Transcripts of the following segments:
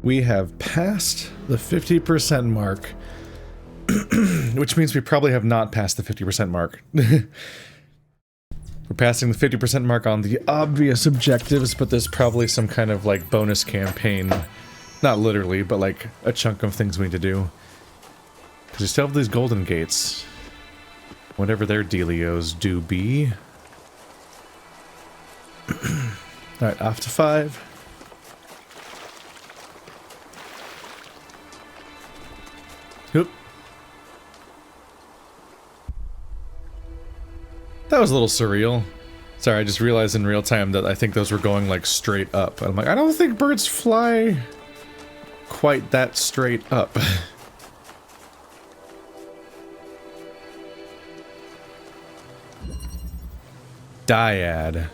We have passed the 50% mark, which means we probably have not passed the 50% mark. We're passing the 50% mark on the obvious objectives, but there's probably some kind of like bonus campaign. Not literally, but like a chunk of things we need to do. Because we still have these golden gates. Whatever their dealios do be. Alright, off to 5. Oop. That was a little surreal. Sorry, I just realized in real time that I think those were going like straight up. I'm like, I don't think birds fly quite that straight up. Dyad.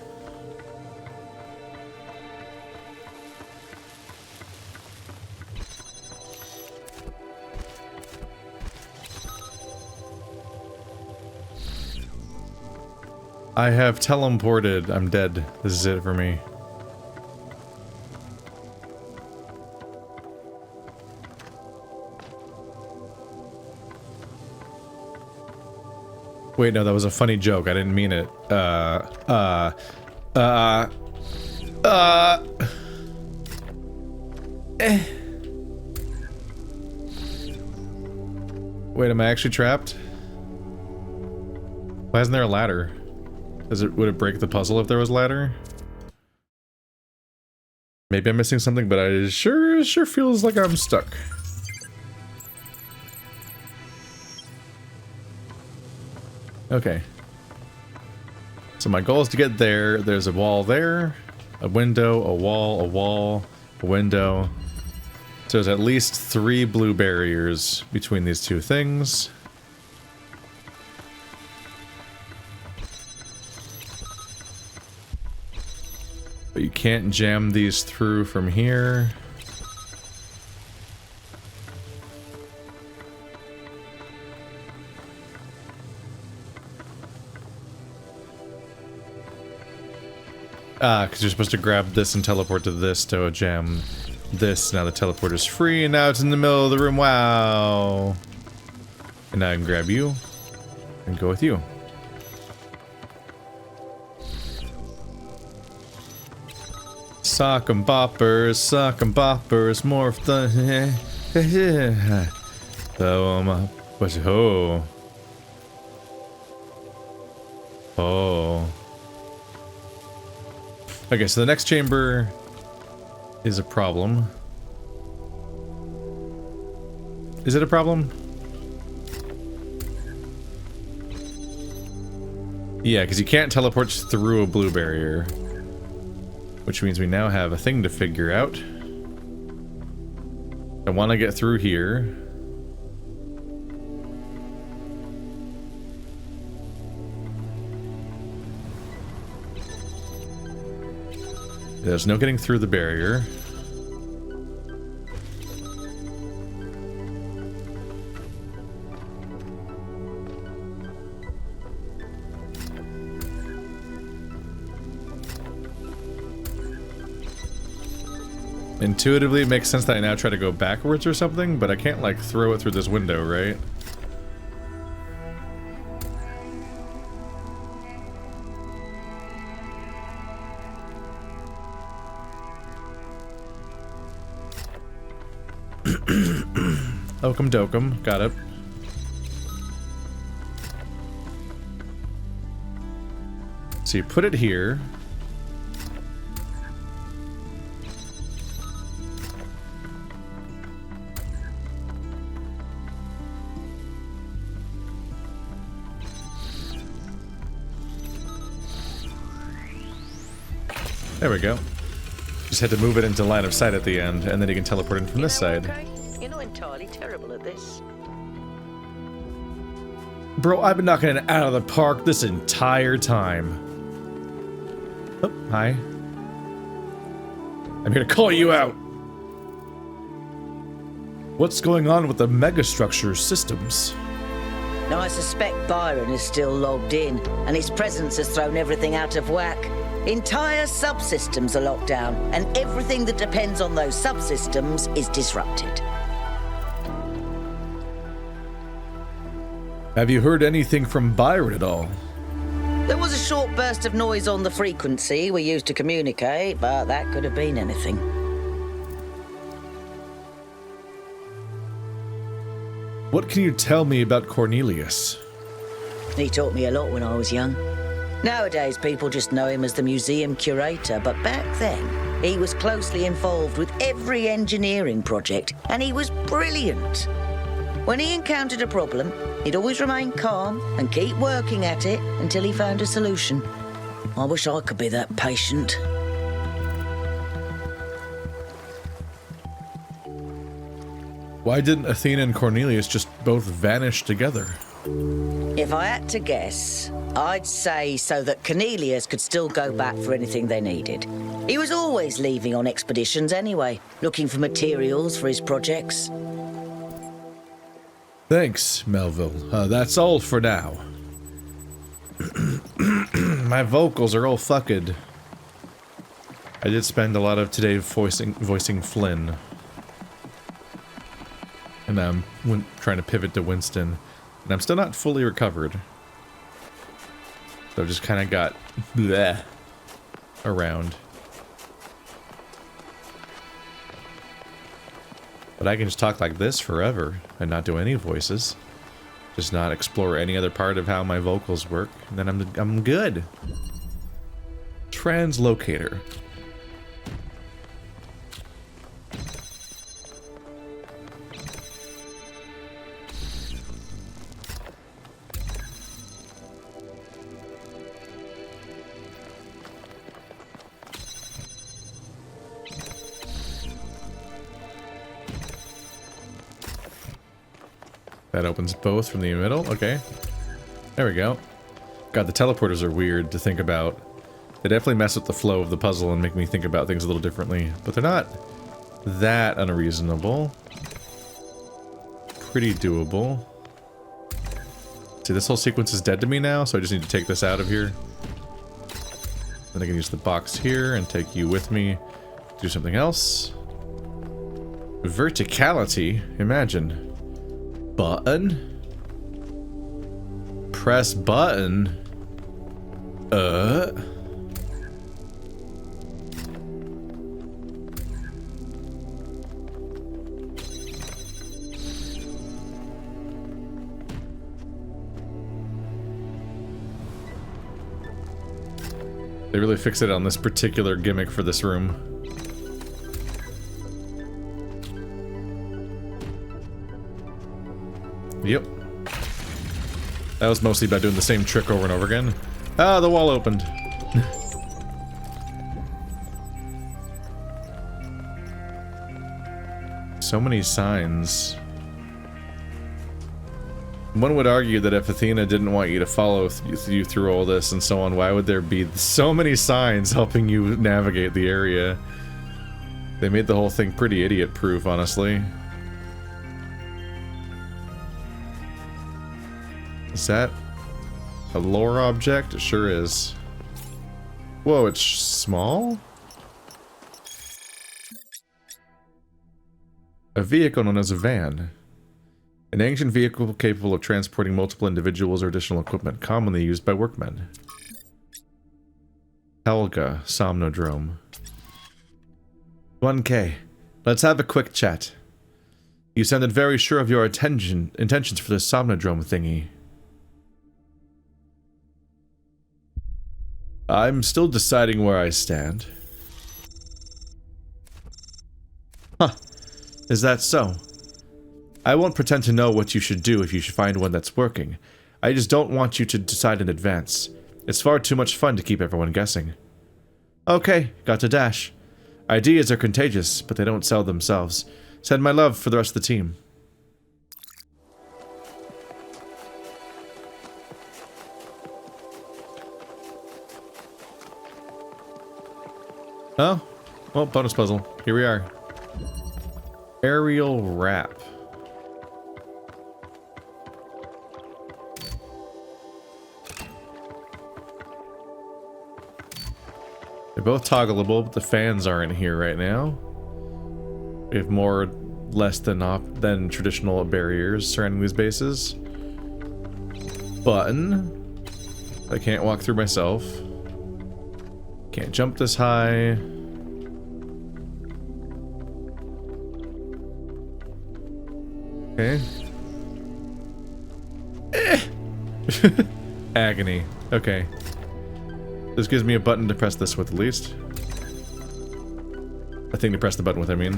I have teleported. I'm dead. This is it for me. Wait, no, that was a funny joke. I didn't mean it. Wait, am I actually trapped? Why isn't there a ladder? Would it break the puzzle if there was a ladder? Maybe I'm missing something, but it sure feels like I'm stuck. Okay. So my goal is to get there. There's a wall there, a window, a wall, a window. So there's at least 3 blue barriers between these two things. But you can't jam these through from here. Because you're supposed to grab this and teleport to this to jam this. Now the teleporter's free, and now it's in the middle of the room. Wow. And now I can grab you and go with you. Sock 'em boppers, morph the. Oh, what's it? Oh. Oh. Okay, so the next chamber is a problem. Is it a problem? Yeah, because you can't teleport through a blue barrier. Which means we now have a thing to figure out. I want to get through here. There's no getting through the barrier. Intuitively, it makes sense that I now try to go backwards or something, but I can't, like, throw it through this window, right? Okum dokum, got it. So you put it here. There we go. Just had to move it into line of sight at the end, and then you can teleport in from this side. Okay? You're not entirely terrible at this. Bro, I've been knocking it out of the park this entire time. Oh, hi. I'm here to call you out. What's going on with the megastructure systems? Now I suspect Byron is still logged in, and his presence has thrown everything out of whack. Entire subsystems are locked down, and everything that depends on those subsystems is disrupted. Have you heard anything from Ballard at all? There was a short burst of noise on the frequency we used to communicate, but that could have been anything. What can you tell me about Cornelius? He taught me a lot when I was young. Nowadays, people just know him as the museum curator, but back then, he was closely involved with every engineering project, and he was brilliant. When he encountered a problem, he'd always remain calm and keep working at it until he found a solution. I wish I could be that patient. Why didn't Athena and Cornelius just both vanish together? If I had to guess, I'd say so that Cornelius could still go back for anything they needed. He was always leaving on expeditions anyway, looking for materials for his projects. Thanks, Melville. That's all for now. My vocals are all fucked. I did spend a lot of today voicing Flynn. And I'm trying to pivot to Winston. And I'm still not fully recovered. So I've just kind of got bleh around. But I can just talk like this forever and not do any voices. Just not explore any other part of how my vocals work. And then I'm good. Translocator. That opens both from the middle. Okay. There we go. God, the teleporters are weird to think about. They definitely mess with the flow of the puzzle and make me think about things a little differently. But they're not that unreasonable. Pretty doable. See, this whole sequence is dead to me now, so I just need to take this out of here. Then I can use the box here and take you with me. Do something else. Verticality. Imagine. Button? Press button? They really fixed it on this particular gimmick for this room. Yep. That was mostly about doing the same trick over and over again. Ah, the wall opened. So many signs. One would argue that if Athena didn't want you to follow you through all this and so on, why would there be so many signs helping you navigate the area? They made the whole thing pretty idiot-proof, honestly. Is that a lore object? It sure is. Whoa, it's small? A vehicle known as a van. An ancient vehicle capable of transporting multiple individuals or additional equipment, commonly used by workmen. Helga, Somnodrome. 1K. Let's have a quick chat. You sounded very sure of your intentions for this Somnodrome thingy. I'm still deciding where I stand. Huh. Is that so? I won't pretend to know what you should do if you should find one that's working. I just don't want you to decide in advance. It's far too much fun to keep everyone guessing. Okay, got to dash. Ideas are contagious, but they don't sell themselves. Send my love for the rest of the team. Oh, well, bonus puzzle. Here we are. Aerial wrap. They're both toggleable, but the fans aren't here right now. We have more less than traditional barriers surrounding these bases. Button. I can't walk through myself. Can't jump this high. Okay. Agony. Okay. This gives me a button to press this with, at least. A thing to press the button with, I mean.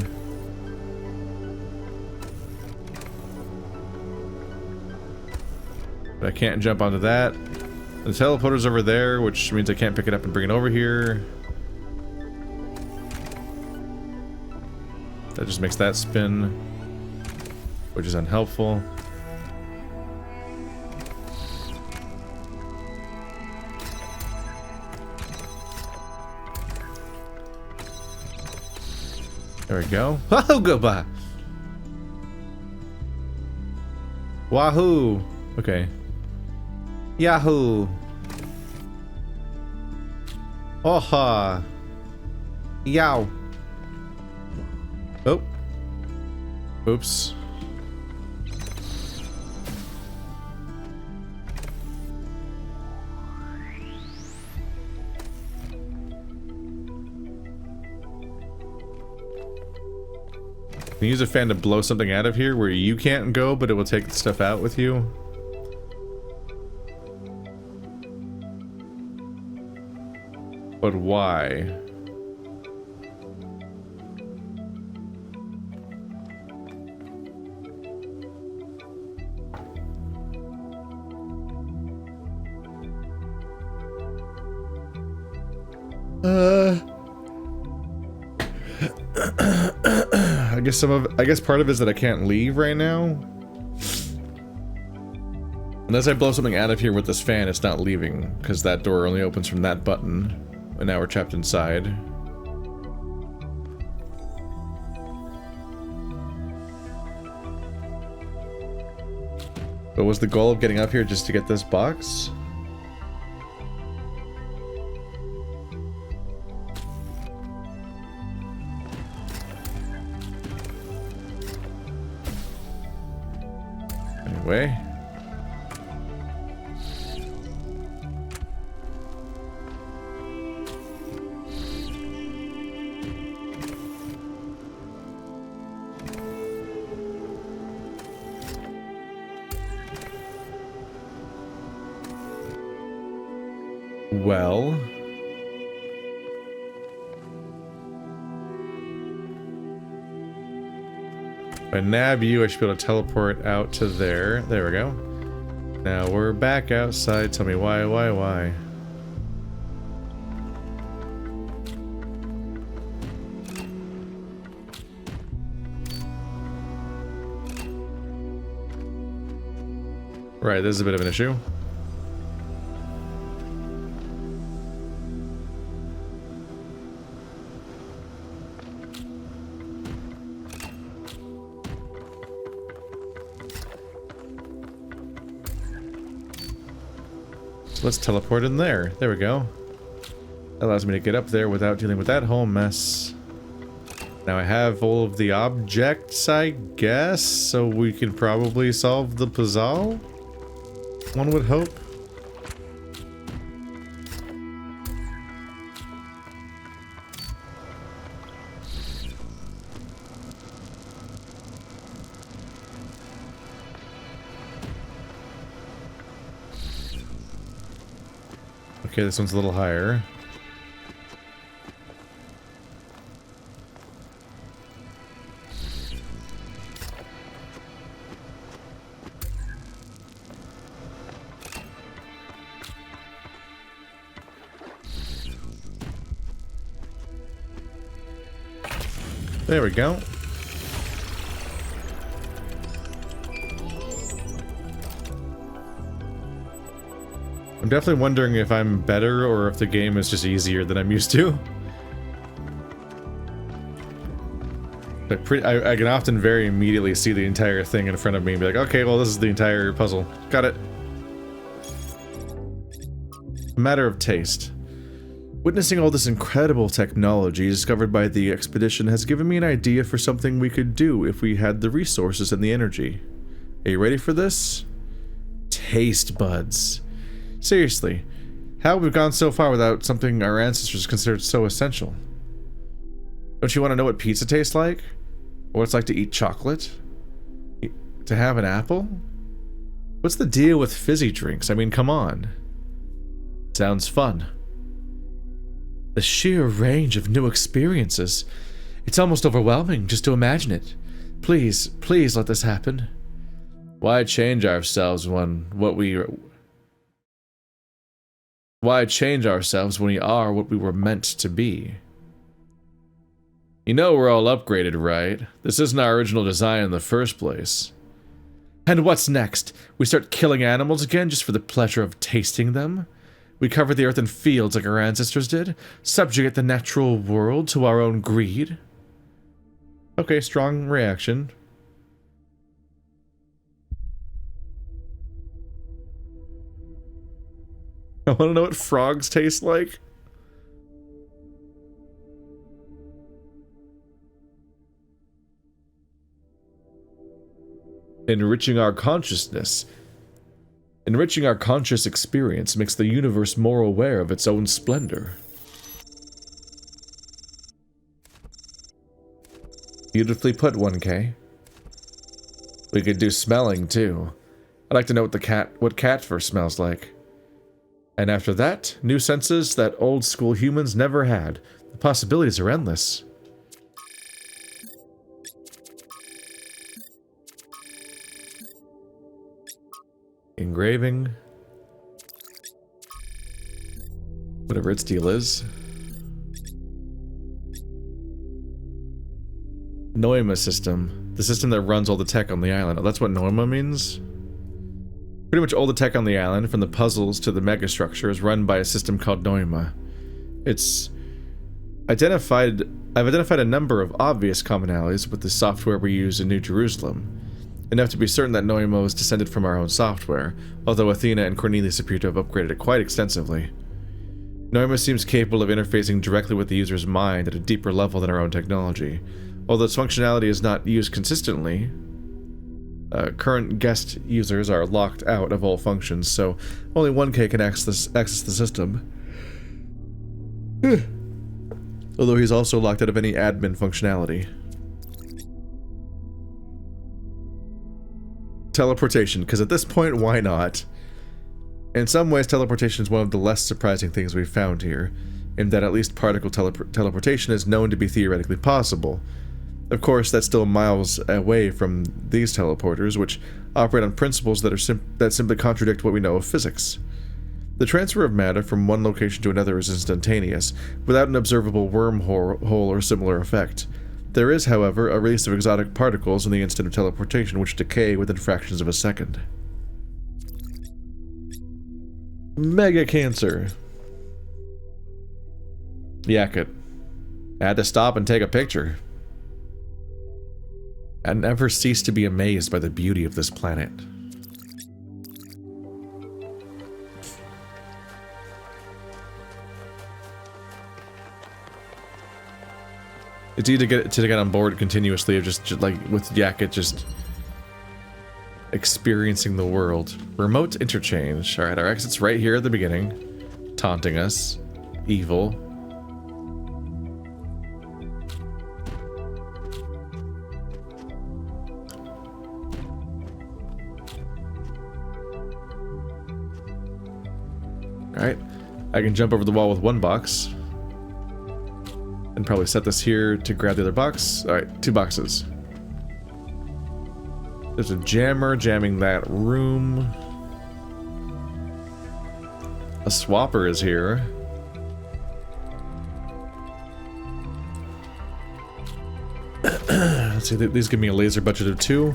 But I can't jump onto that. The teleporter's over there, which means I can't pick it up and bring it over here. That just makes that spin, which is unhelpful. There we go. Oh, goodbye. Wahoo. Okay. Yahoo. Oha. Yow. Oh. Oops. Can you use a fan to blow something out of here where you can't go, but it will take the stuff out with you? But why? I guess part of it is that I can't leave right now. Unless I blow something out of here with this fan, it's not leaving, because that door only opens from that button, and now we're trapped inside. But was the goal of getting up here just to get this box? Anyway. Well. If I nab you, I should be able to teleport out to there. There we go. Now we're back outside. Tell me why? Right, this is a bit of an issue. Let's teleport in there. There we go. That allows me to get up there without dealing with that whole mess. Now I have all of the objects, I guess, so we can probably solve the puzzle? One would hope. Okay, this one's a little higher. There we go. I'm definitely wondering if I'm better or if the game is just easier than I'm used to. I can often very immediately see the entire thing in front of me and be like, okay, well, this is the entire puzzle. Got it. A matter of taste. Witnessing all this incredible technology discovered by the expedition has given me an idea for something we could do if we had the resources and the energy. Are you ready for this? Taste buds. Seriously, how have we gone so far without something our ancestors considered so essential? Don't you want to know what pizza tastes like? Or what it's like to eat chocolate? To have an apple? What's the deal with fizzy drinks? I mean, come on. Sounds fun. The sheer range of new experiences. It's almost overwhelming just to imagine it. Please, please let this happen. Why change ourselves when we are what we were meant to be? You know we're all upgraded, right? This isn't our original design in the first place. And what's next? We start killing animals again just for the pleasure of tasting them? We cover the earth in fields like our ancestors did? Subjugate the natural world to our own greed? Okay, strong reaction. I want to know what frogs taste like. Enriching our consciousness. Enriching our conscious experience makes the universe more aware of its own splendor. Beautifully put, 1K. We could do smelling, too. I'd like to know what cat fur smells like. And after that, new senses that old-school humans never had. The possibilities are endless. Engraving. Whatever its deal is. Noima system. The system that runs all the tech on the island. Oh, that's what Noima means? Pretty much all the tech on the island, from the puzzles to the megastructure, is run by a system called Noima. I've identified a number of obvious commonalities with the software we use in New Jerusalem. Enough to be certain that Noima was descended from our own software, although Athena and Cornelius appear to have upgraded it quite extensively. Noima seems capable of interfacing directly with the user's mind at a deeper level than our own technology. Although its functionality is not used consistently, current guest users are locked out of all functions, so only 1K can access the system. Although he's also locked out of any admin functionality. Teleportation, because at this point, why not? In some ways, teleportation is one of the less surprising things we've found here, in that at least particle teleportation is known to be theoretically possible. Of course, that's still miles away from these teleporters, which operate on principles that simply contradict what we know of physics. The transfer of matter from one location to another is instantaneous, without an observable wormhole or similar effect. There is, however, a release of exotic particles in the instant of teleportation which decay within fractions of a second. Mega cancer. Yak it. I had to stop and take a picture. I never cease to be amazed by the beauty of this planet. It's easy to get on board continuously of just like with Yakit just experiencing the world. Remote interchange. Alright, our exit's right here at the beginning. Taunting us. Evil. Alright. I can jump over the wall with one box. And probably set this here to grab the other box. Alright, 2 boxes. There's a jammer jamming that room. A swapper is here. Let's see, these give me a laser budget of 2.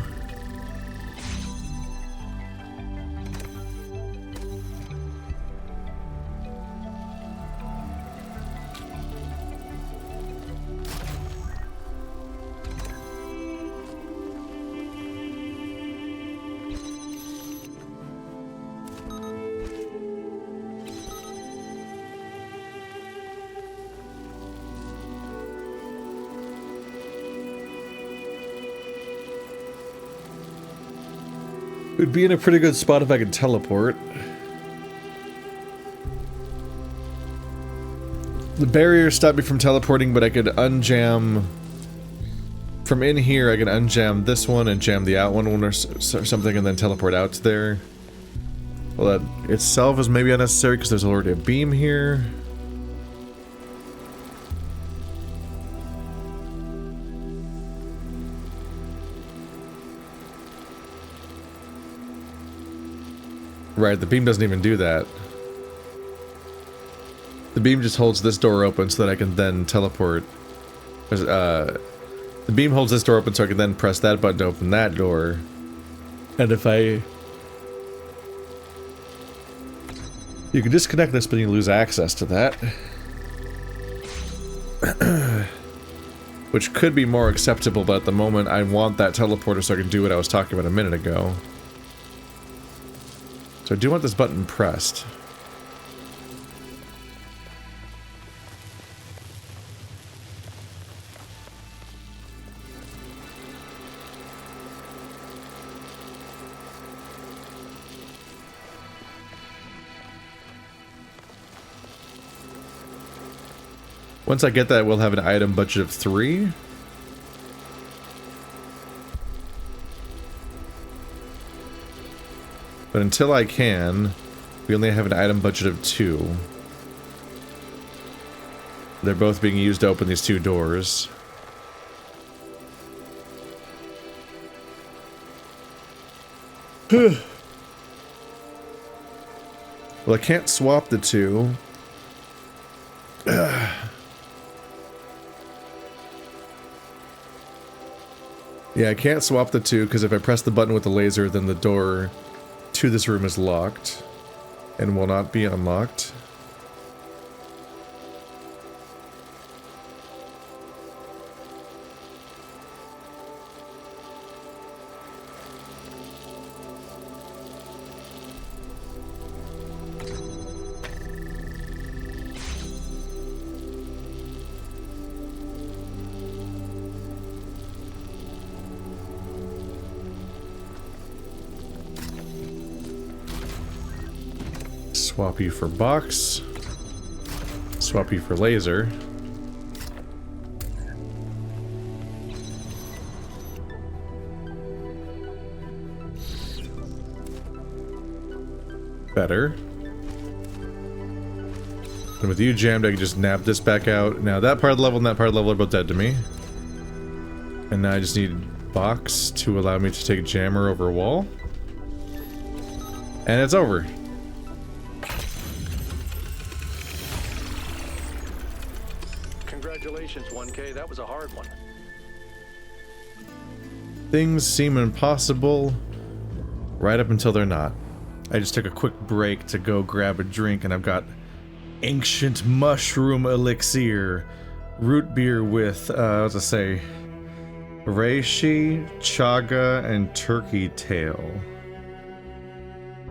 Would be in a pretty good spot if I could teleport. The barrier stopped me from teleporting, but I could unjam... From in here, I can unjam this one and jam the out one or something and then teleport out to there. Well, that itself is maybe unnecessary because there's already a beam here. Right, the beam doesn't even do that. The beam just holds this door open so that I can then teleport. The beam holds this door open so I can then press that button to open that door. And if I... You can disconnect this, but you lose access to that. Which could be more acceptable, but at the moment I want that teleporter so I can do what I was talking about a minute ago. So I do want this button pressed. Once I get that, we'll have an item budget of 3. But until I can, we only have an item budget of 2. They're both being used to open these 2 doors. Well, I can't swap the 2. Yeah, I can't swap the 2 because if I press the button with the laser, then the door to this room is locked and will not be unlocked. Swap you for box. Swap you for laser. Better. And with you jammed, I can just nab this back out. Now that part of the level and that part of the level are both dead to me. And now I just need box to allow me to take jammer over a wall. And it's over. Congratulations, 1K. That was a hard one. Things seem impossible right up until they're not. I just took a quick break to go grab a drink, and I've got ancient mushroom elixir, root beer with, what's it say? Reishi, chaga, and turkey tail.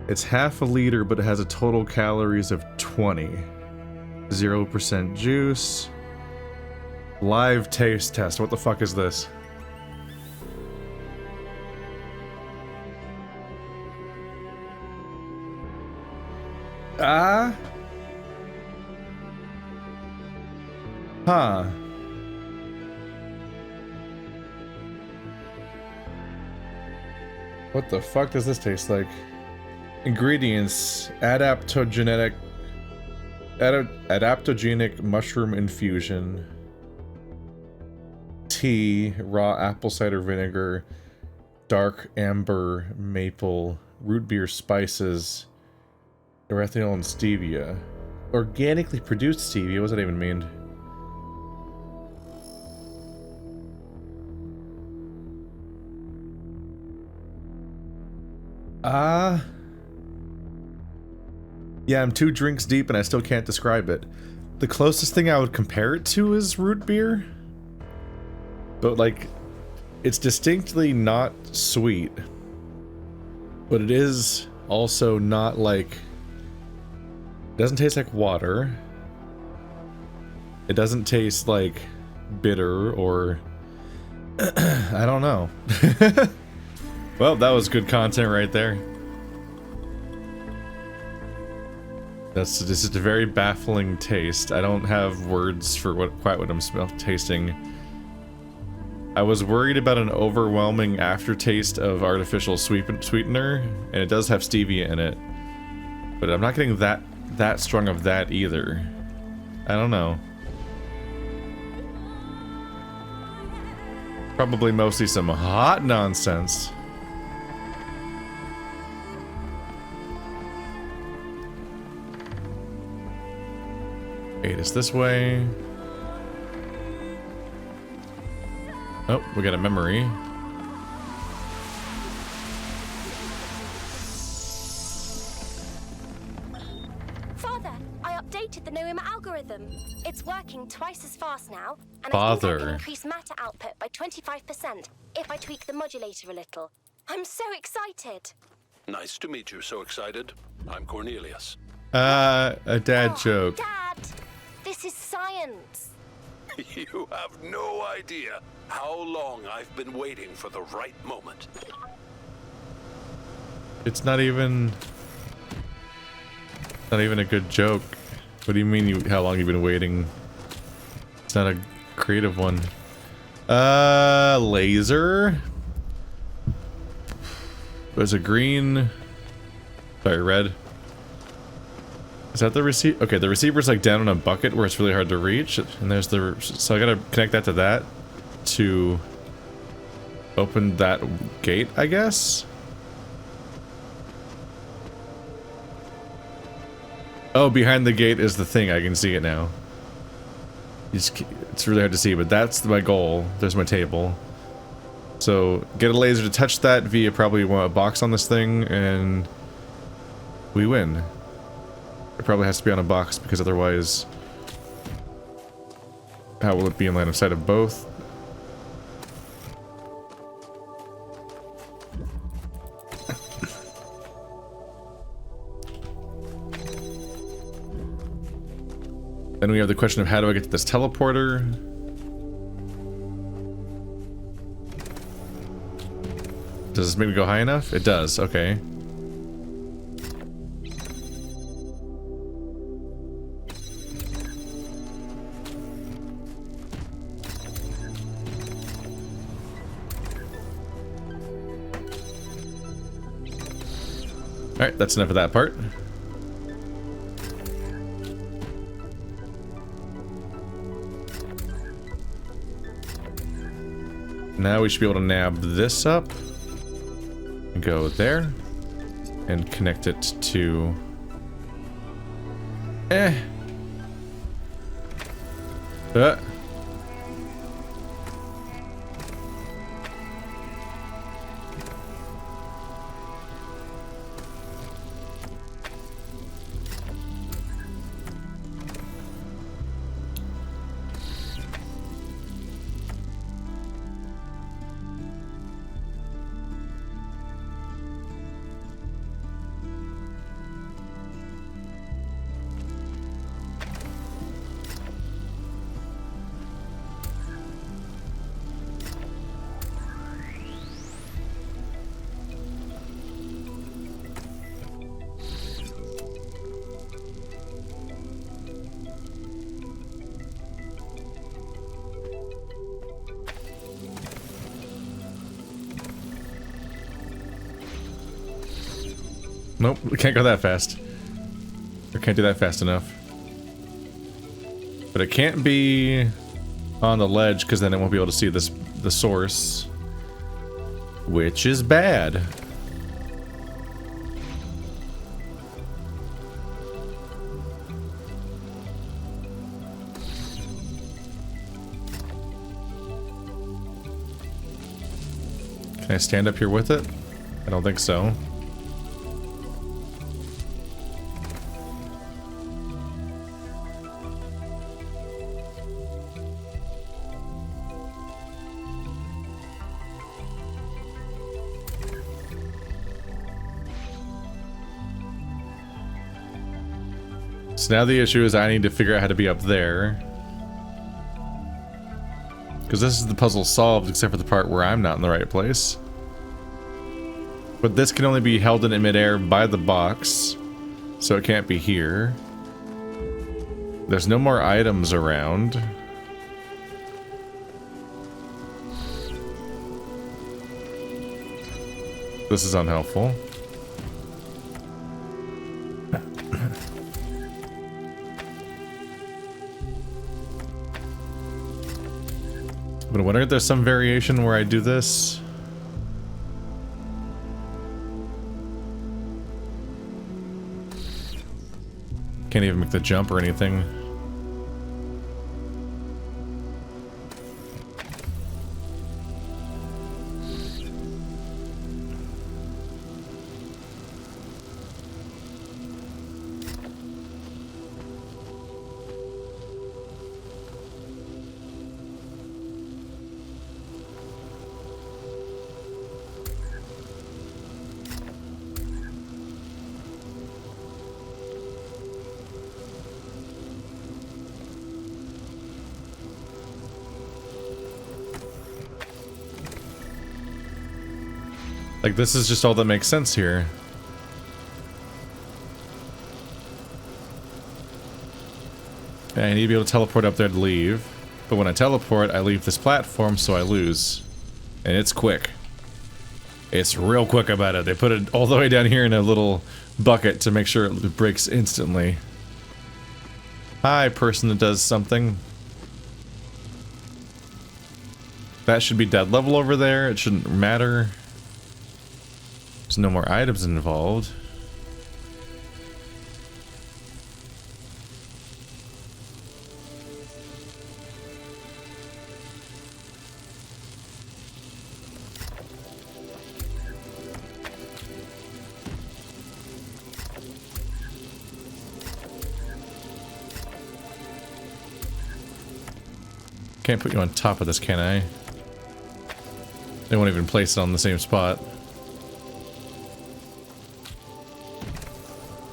It's half a liter, but it has a total calories of 20. 0% juice. Live taste test. What the fuck is this? Ah? Huh. What the fuck does this taste like? Ingredients: adaptogenic mushroom infusion, tea, raw apple cider vinegar, dark amber maple, root beer spices, erythritol and stevia. Organically produced stevia, what does that even mean? Yeah, I'm 2 drinks deep and I still can't describe it. The closest thing I would compare it to is root beer. But, like, it's distinctly not sweet. But it is also not, like... It doesn't taste like water. It doesn't taste, like, bitter or... I don't know. Well, that was good content right there. This is a very baffling taste. I don't have words for quite what I'm tasting. I was worried about an overwhelming aftertaste of artificial sweetener, and it does have stevia in it. But I'm not getting that strong of that either. I don't know. Probably mostly some hot nonsense. Wait, it's this way. Oh, we got a memory. Father, I updated the Noema algorithm. It's working twice as fast now, and I think I can increase matter output by 25% if I tweak the modulator a little. I'm so excited. Nice to meet you. So excited. I'm Cornelius. A dad joke. Dad, this is science. You have no idea how long I've been waiting for the right moment. It's not even a good joke. What do you mean how long you've been waiting? It's not a creative one. Laser. There's a green. Sorry, red. Is that the receiver? Okay, the receiver's like down in a bucket where it's really hard to reach. And there's the... So I gotta connect that to that to open that gate, I guess? Oh, behind the gate is the thing. I can see it now. It's really hard to see, but that's my goal. There's my table. So, get a laser to touch that via probably a box on this thing, and we win. It probably has to be on a box, because otherwise... How will it be in line of sight of both? Then we have the question of how do I get to this teleporter? Does this make me go high enough? It does, okay. Alright, that's enough of that part. Now we should be able to nab this up. And go there. And connect it to... Nope, we can't go that fast. Or can't do that fast enough. But it can't be on the ledge, because then it won't be able to see the source. Which is bad. Can I stand up here with it? I don't think so. So now the issue is I need to figure out how to be up there. Because this is the puzzle solved except for the part where I'm not in the right place. But this can only be held in midair by the box, so it can't be here. There's no more items around. This is unhelpful. But I wonder if there's some variation where I do this. Can't even make the jump or anything. Like, this is just all that makes sense here. I need to be able to teleport up there to leave. But when I teleport, I leave this platform, so I lose. And it's quick. It's real quick about it. They put it all the way down here in a little bucket to make sure it breaks instantly. Hi, person that does something. That should be dead level over there. It shouldn't matter. There's no more items involved. Can't put you on top of this, can I? They won't even place it on the same spot.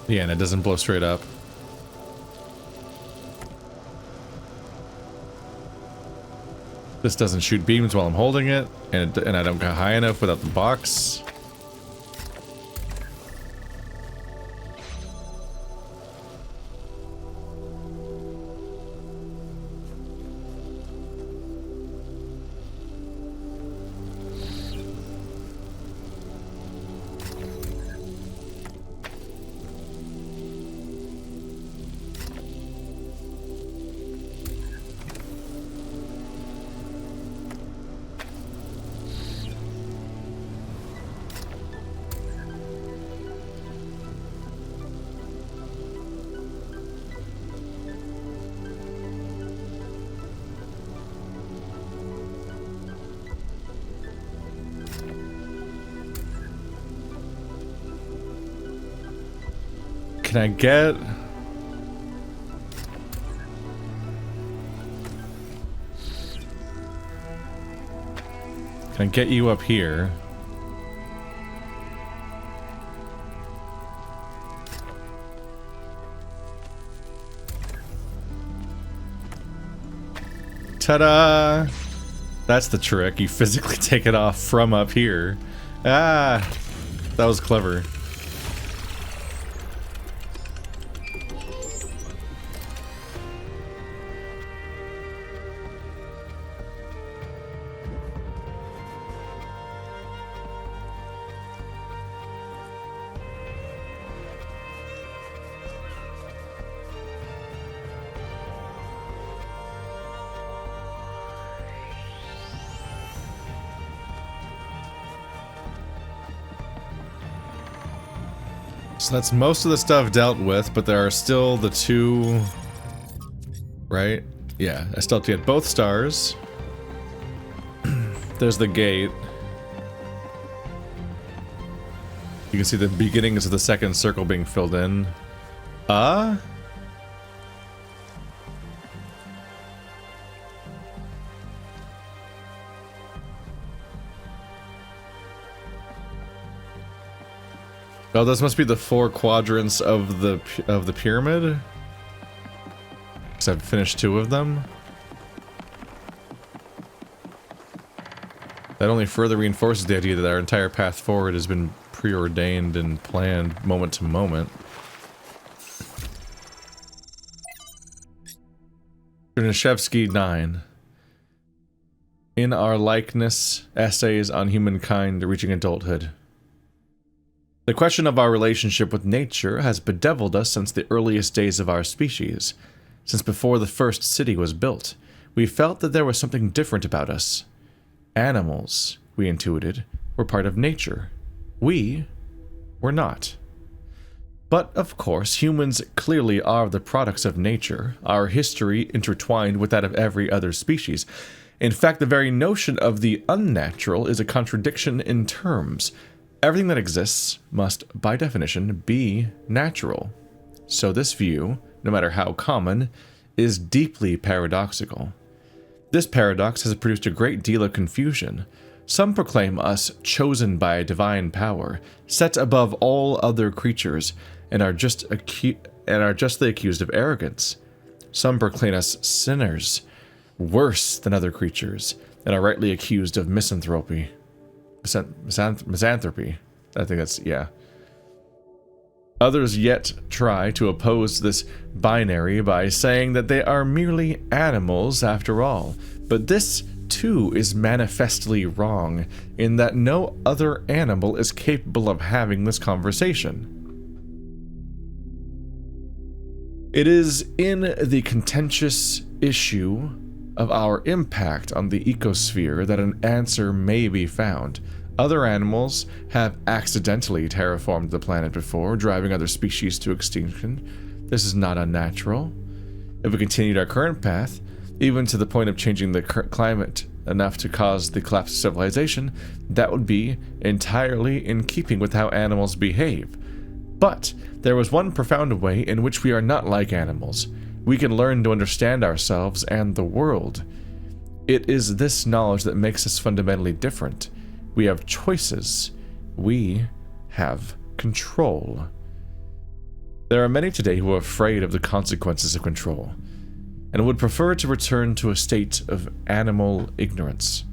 Yeah, and it doesn't blow straight up. This doesn't shoot beams while I'm holding it, and I don't go high enough without the box. Can I get... Can I get you up here? Ta-da! That's the trick. You physically take it off from up here. Ah! That was clever. So that's most of the stuff dealt with, but there are still the two... Right? Yeah, I still have to get both stars. There's the gate. You can see the beginnings of the second circle being filled in. Oh, those must be the 4 quadrants of the pyramid. Because I've finished 2 of them. That only further reinforces the idea that our entire path forward has been preordained and planned moment to moment. Chernyshevsky 9. In Our Likeness, Essays on Humankind Reaching Adulthood. The question of our relationship with nature has bedeviled us since the earliest days of our species. Since before the first city was built, we felt that there was something different about us. Animals, we intuited, were part of nature. We were not. But, of course, humans clearly are the products of nature, our history intertwined with that of every other species. In fact, the very notion of the unnatural is a contradiction in terms. Everything that exists must, by definition, be natural. So this view, no matter how common, is deeply paradoxical. This paradox has produced a great deal of confusion. Some proclaim us chosen by a divine power, set above all other creatures, and are justly accused of arrogance. Some proclaim us sinners, worse than other creatures, and are rightly accused of misanthropy. Misanthropy. I think that's, yeah. Others yet try to oppose this binary by saying that they are merely animals after all. But this, too, is manifestly wrong, in that no other animal is capable of having this conversation. It is in the contentious issue of our impact on the ecosphere that an answer may be found. Other animals have accidentally terraformed the planet before, driving other species to extinction. This is not unnatural. If we continued our current path, even to the point of changing the climate enough to cause the collapse of civilization, that would be entirely in keeping with how animals behave. But there was one profound way in which we are not like animals. We can learn to understand ourselves and the world. It is this knowledge that makes us fundamentally different. We have choices. We have control. There are many today who are afraid of the consequences of control, and would prefer to return to a state of animal ignorance,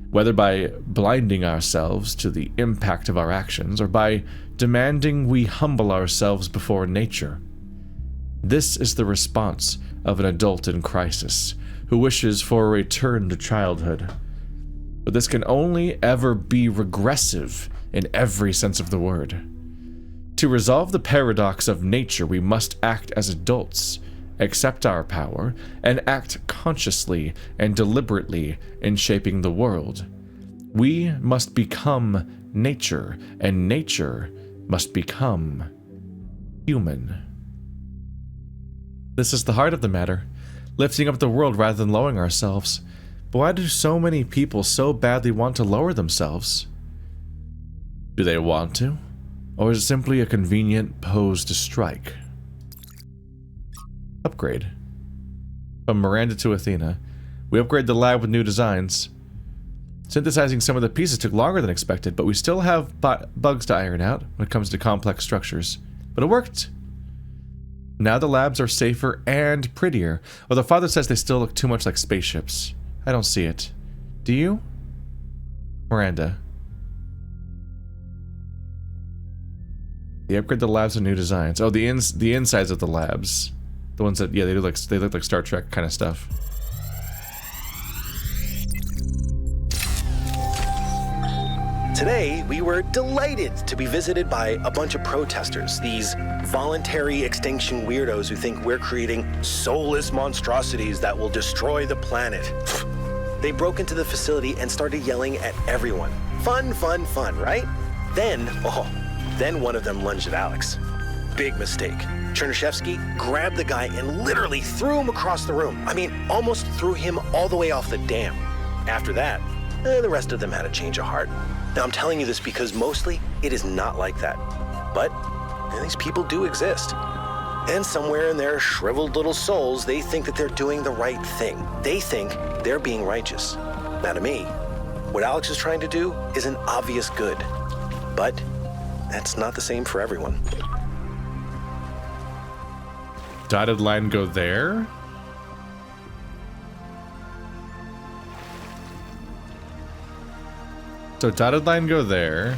whether by blinding ourselves to the impact of our actions, or by demanding we humble ourselves before nature. This is the response of an adult in crisis, who wishes for a return to childhood. But this can only ever be regressive in every sense of the word. To resolve the paradox of nature, we must act as adults, accept our power, and act consciously and deliberately in shaping the world. We must become nature, and nature must become human. This is the heart of the matter, lifting up the world rather than lowering ourselves. But why do so many people so badly want to lower themselves? Do they want to? Or is it simply a convenient pose to strike? Upgrade. From Miranda to Athena. We upgrade the lab with new designs. Synthesizing some of the pieces took longer than expected, but we still have bugs to iron out when it comes to complex structures. But it worked! Now the labs are safer and prettier, although Father says they still look too much like spaceships. I don't see it. Do you? Miranda. They upgrade the labs with new designs. Oh, the insides of the labs. The ones that, yeah, they look like Star Trek kind of stuff. Today, we were delighted to be visited by a bunch of protesters, these voluntary extinction weirdos who think we're creating soulless monstrosities that will destroy the planet. They broke into the facility and started yelling at everyone. Fun, fun, fun, right? Then one of them lunged at Alex. Big mistake. Chernyshevsky grabbed the guy and literally threw him across the room. I mean, almost threw him all the way off the dam. After that, the rest of them had a change of heart. Now, I'm telling you this because mostly it is not like that. But these people do exist. And somewhere in their shriveled little souls, they think that they're doing the right thing. They think they're being righteous. Now, to me, what Alex is trying to do is an obvious good. But that's not the same for everyone. Dotted line go there? So dotted line go there.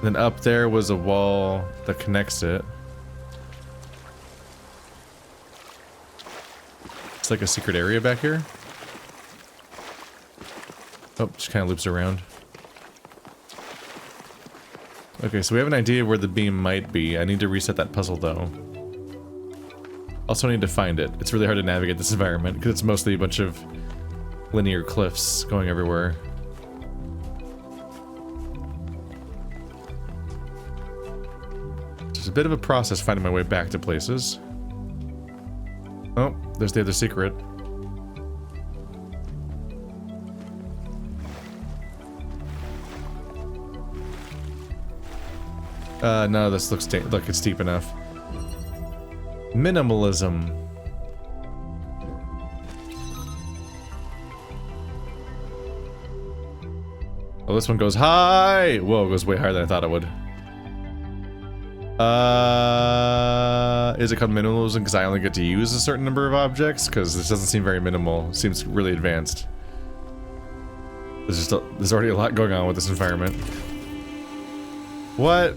Then up there was a wall that connects it. It's like a secret area back here. Oh, just kind of loops around. Okay, so we have an idea where the beam might be. I need to reset that puzzle though. Also need to find it. It's really hard to navigate this environment because it's mostly a bunch of linear cliffs going everywhere. It's a bit of a process finding my way back to places. Oh, there's the other secret. No, this looks look, it's deep enough. Minimalism. Oh, this one goes high! Whoa, it goes way higher than I thought it would. Is it called minimalism because I only get to use a certain number of objects? Because this doesn't seem very minimal. It seems really advanced. There's already a lot going on with this environment. What?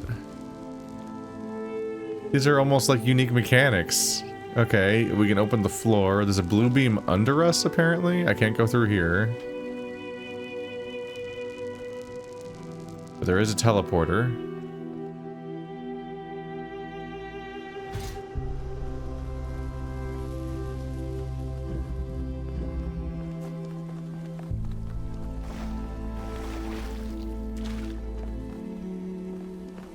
These are almost like unique mechanics. Okay, we can open the floor. There's a blue beam under us, apparently. I can't go through here. But there is a teleporter.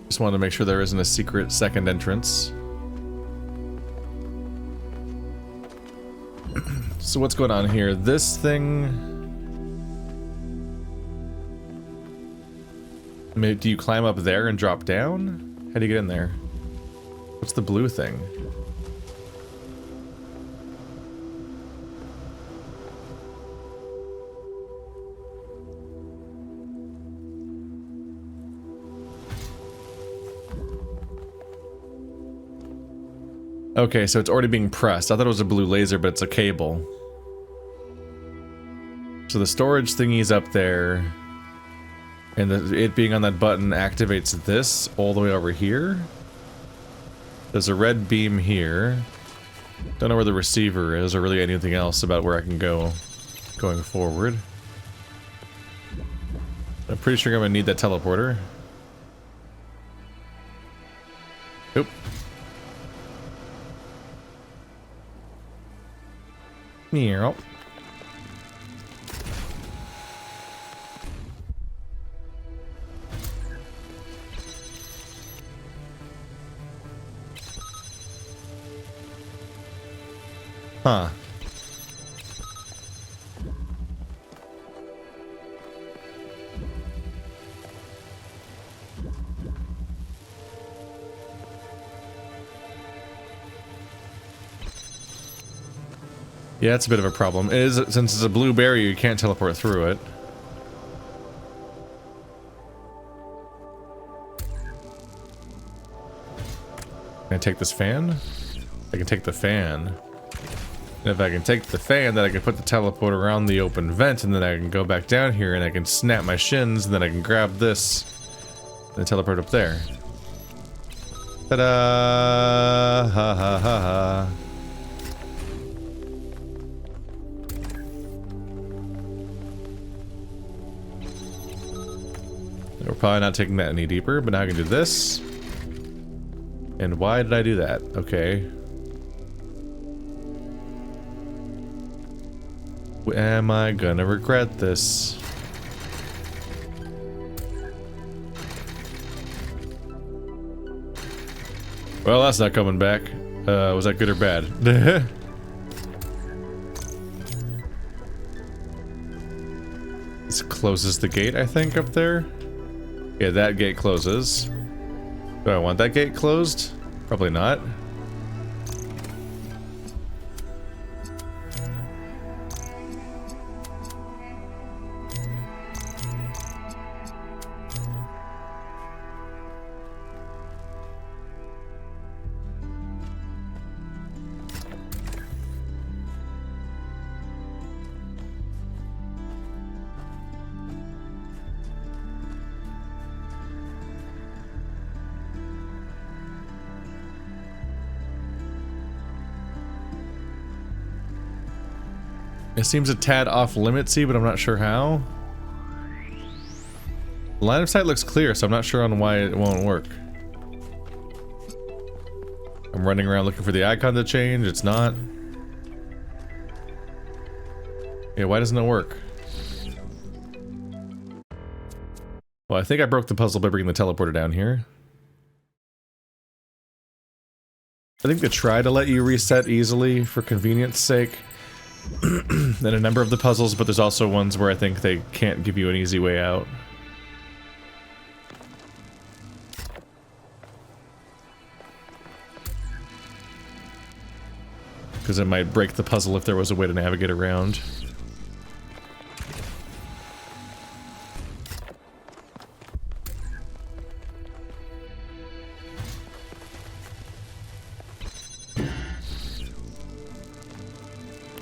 Just wanted to make sure there isn't a secret second entrance. So what's going on here? This thing... Maybe, do you climb up there and drop down? How do you get in there? What's the blue thing? Okay, so it's already being pressed. I thought it was a blue laser, but it's a cable. So the storage thingy's up there. And it being on that button activates this all the way over here. There's a red beam here. Don't know where the receiver is or really anything else about where I can go going forward. I'm pretty sure I'm gonna need that teleporter. Oop. Meow. Huh. Yeah, it's a bit of a problem. It is, since it's a blue barrier, you can't teleport through it. Can I take this fan? I can take the fan. And if I can take the fan, then I can put the teleport around the open vent, and then I can go back down here, and I can snap my shins, and then I can grab this, and teleport up there. Ta-da! Ha ha ha ha. We're probably not taking that any deeper, but now I can do this. And why did I do that? Okay. Am I gonna regret this? Well, that's not coming back. Was that good or bad? This closes the gate, I think, up there. Yeah, that gate closes. Do I want that gate closed? Probably not. It seems a tad off limitsy, but I'm not sure how. The line of sight looks clear, so I'm not sure on why it won't work. I'm running around looking for the icon to change. It's not. Yeah, why doesn't it work? Well, I think I broke the puzzle by bringing the teleporter down here. I think they try to let you reset easily for convenience sake in a number of the puzzles, but there's also ones where I think they can't give you an easy way out. Because it might break the puzzle if there was a way to navigate around.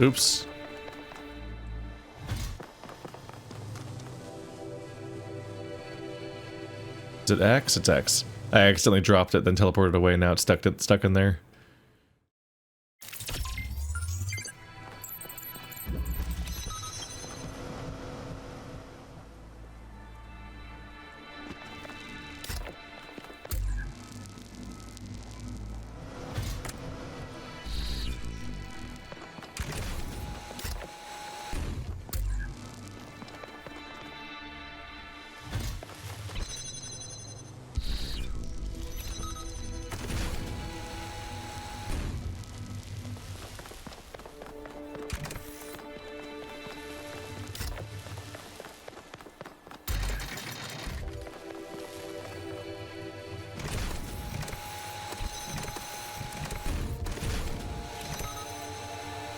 Oops. Is it X? It's X. I accidentally dropped it, then teleported away, now it's stuck in there.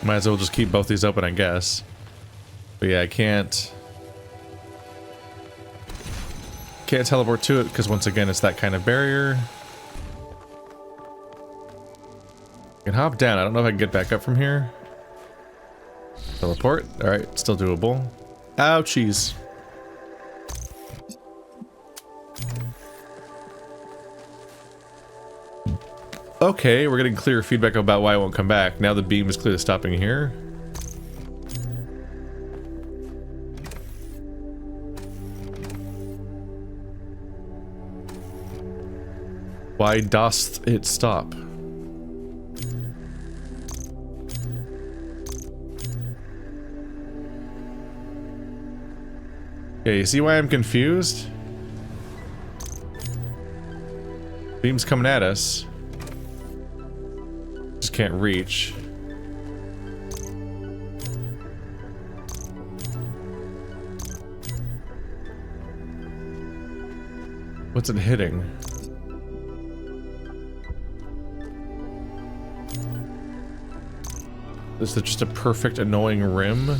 Might as well just keep both these open, I guess. But yeah, I can't teleport to it because once again it's that kind of barrier. I can hop down. I don't know if I can get back up from here. Teleport. Alright, still doable. Ouchies. Okay, we're getting clear feedback about why it won't come back. Now the beam is clearly stopping here. Why doth it stop? Yeah, you see why I'm confused? Beam's coming at us. Just can't reach. What's it hitting? Is it just a perfect annoying rim?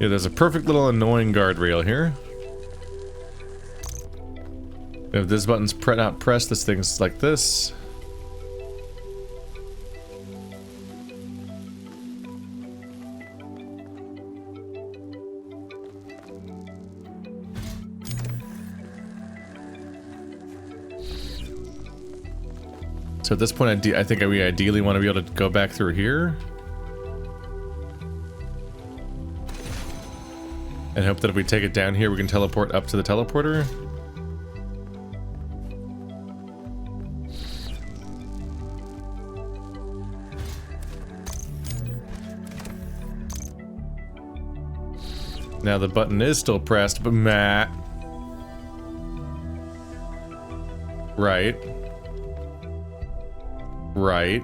Yeah, there's a perfect little annoying guardrail here. If this button's not pressed, this thing's like this. So at this point, I think we ideally want to be able to go back through here. And hope that if we take it down here, we can teleport up to the teleporter. Now the button is still pressed, but meh. Right. Right.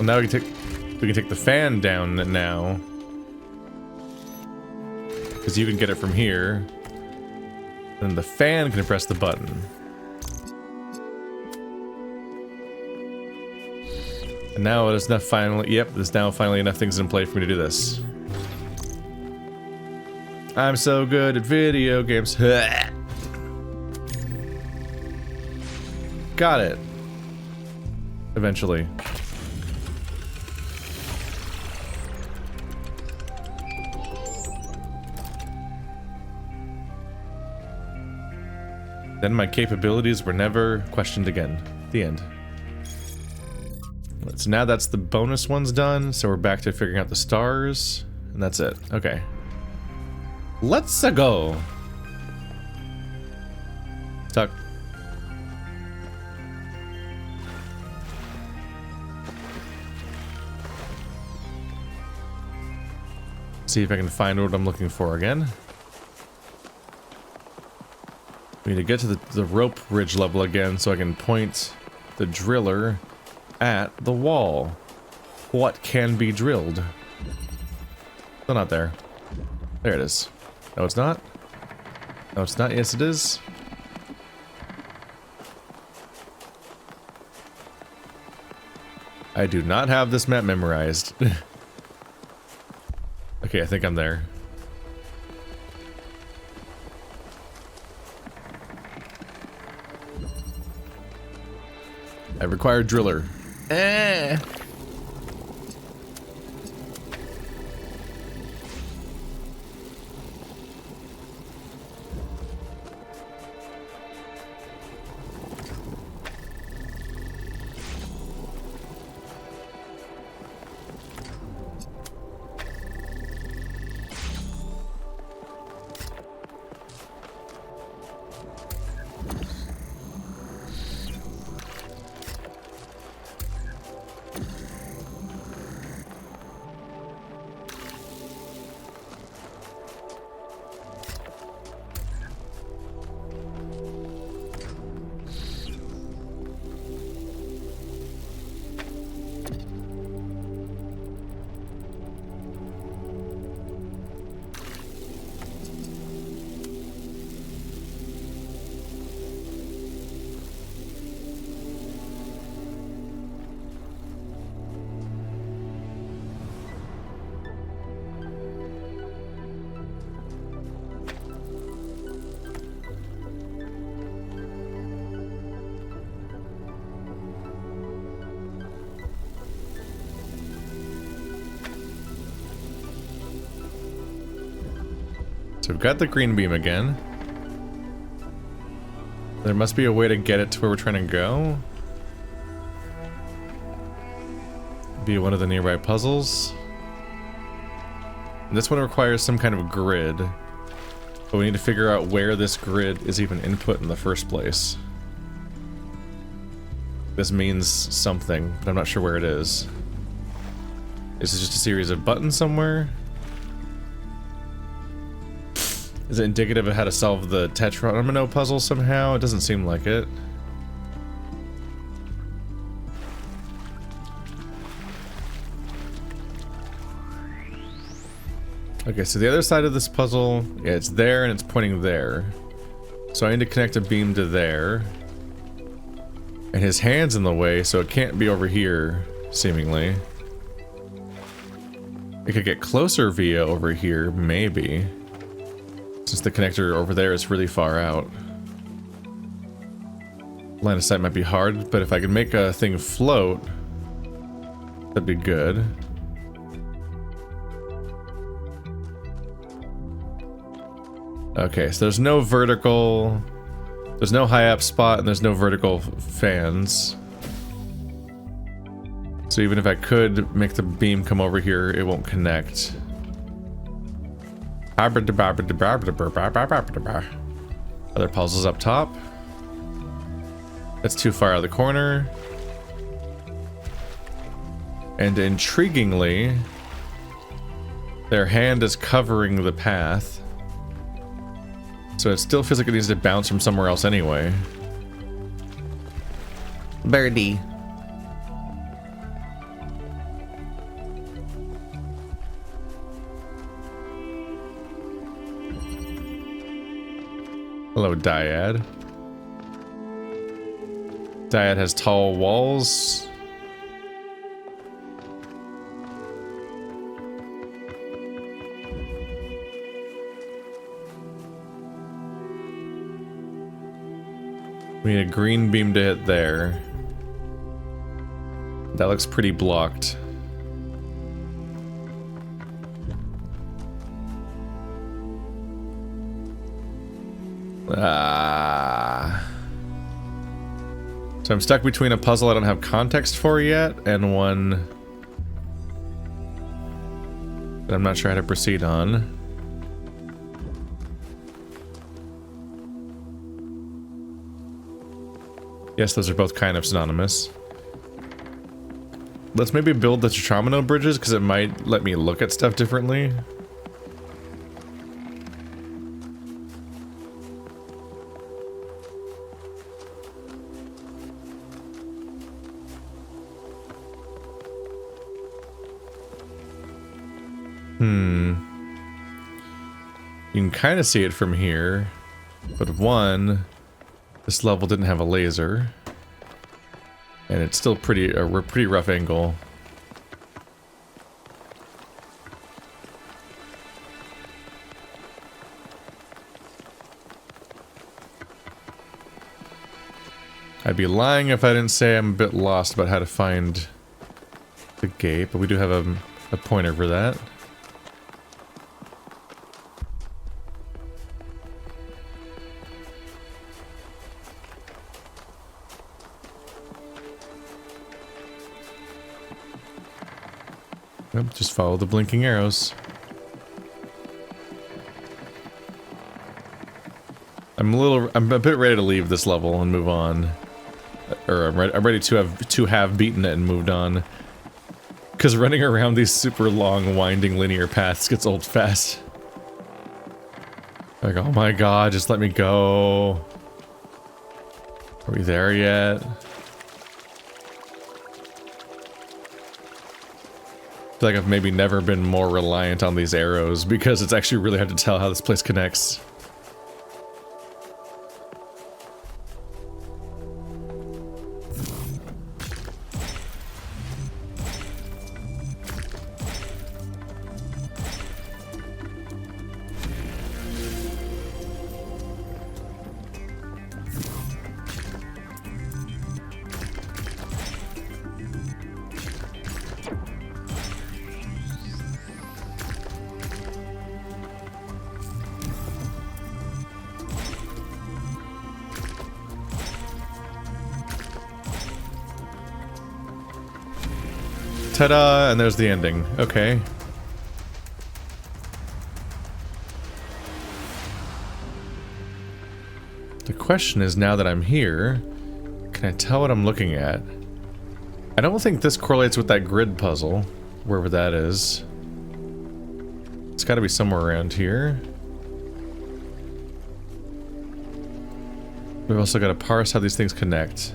Well, now we can take the fan down now. Because you can get it from here. And the fan can press the button. And now there's enough finally. Yep, there's now finally enough things in play for me to do this. I'm so good at video games. Got it. Eventually. Then my capabilities were never questioned again. The end. So now that's the bonus ones done, so we're back to figuring out the stars, and that's it. Okay. Let's go. Tuck. See if I can find what I'm looking for again. We need to get to the rope bridge level again so I can point the driller at the wall. What can be drilled? Still not there. There it is. No, it's not. No, it's not. Yes, it is. I do not have this map memorized. Okay, I think I'm there. I require driller. So we've got the green beam again. There must be a way to get it to where we're trying to go. Be one of the nearby puzzles. And this one requires some kind of grid. But we need to figure out where this grid is even input in the first place. This means something, but I'm not sure where it is. Is it just a series of buttons somewhere? Is it indicative of how to solve the Tetromino puzzle somehow? It doesn't seem like it. Okay, so the other side of this puzzle, yeah, it's there and it's pointing there. So I need to connect a beam to there. And his hand's in the way, so it can't be over here, seemingly. It could get closer via over here, maybe. Since the connector over there is really far out. Line of sight might be hard, but if I can make a thing float, that'd be good. Okay, so there's no vertical, there's no high up spot, and there's no vertical fans. So even if I could make the beam come over here, it won't connect. Other puzzles up top. That's too far out of the corner. And intriguingly, their hand is covering the path. So it still feels like it needs to bounce from somewhere else anyway. Hello, Dyad. Dyad has tall walls. We need a green beam to hit there. That looks pretty blocked. So I'm stuck between a puzzle I don't have context for yet and one that I'm not sure how to proceed on. Yes, those are both kind of synonymous. Let's maybe build the Tetramino bridges because it might let me look at stuff differently. You can kind of see it from here, but one, this level didn't have a laser, and it's still pretty a pretty rough angle. I'd be lying if I didn't say I'm a bit lost about how to find the gate, but we do have a pointer for that. Yep, just follow the blinking arrows. I'm a bit ready to leave this level and move on. Or I'm ready to have beaten it and moved on. Because running around these super long, winding linear paths gets old fast. Like, oh my god, just let me go. Are we there yet? I feel like I've maybe never been more reliant on these arrows because it's actually really hard to tell how this place connects. Ta-da! And there's the ending. Okay. The question is, now that I'm here, can I tell what I'm looking at? I don't think this correlates with that grid puzzle, wherever that is. It's gotta be somewhere around here. We've also gotta parse how these things connect.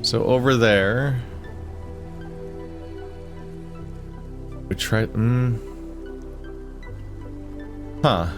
So over there... We tried, Huh.